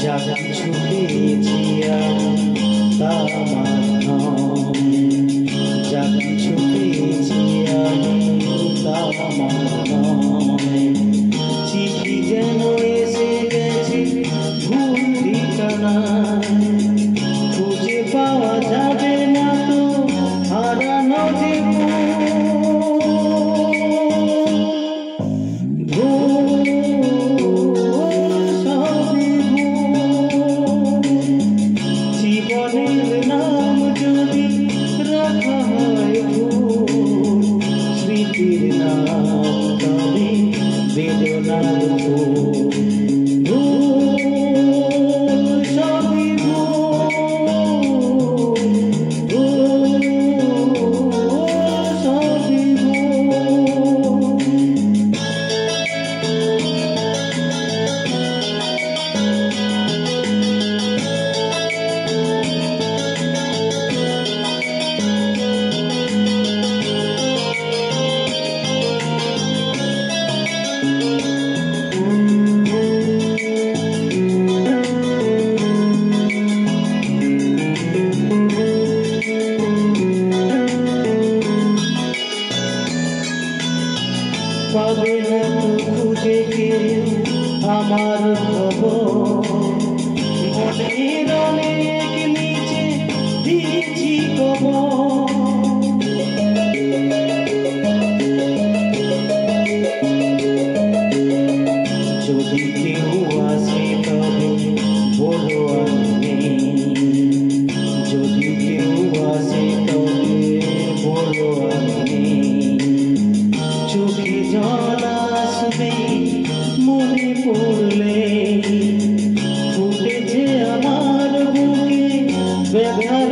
বেদনার কিছু পেয়েছি তা আমার নয়, যা কিছু পেয়েছি তা আমার নয়। চিঠি যেন এসে গেছে ভুল ঠিকানায়, খুঁজে পাওয়া যাবে না তো হারানো যে জীবনের নাম যদি রাখা হয় ভুল, স্মৃতির নাম তবে বেদনার ফুল। সবই সবই পাবে না তো খুঁজে কেউ আমার খবর, মনের অনেক নিচে দিয়েছি খবর। যদি কেউ আসে তবে বলো আমি নেই, যদি কেউ আসে তবে বলো আমি নেই। চোখে জল আসবে মনে পড়লে, ফুটেছে আমার বুকে ব্যথার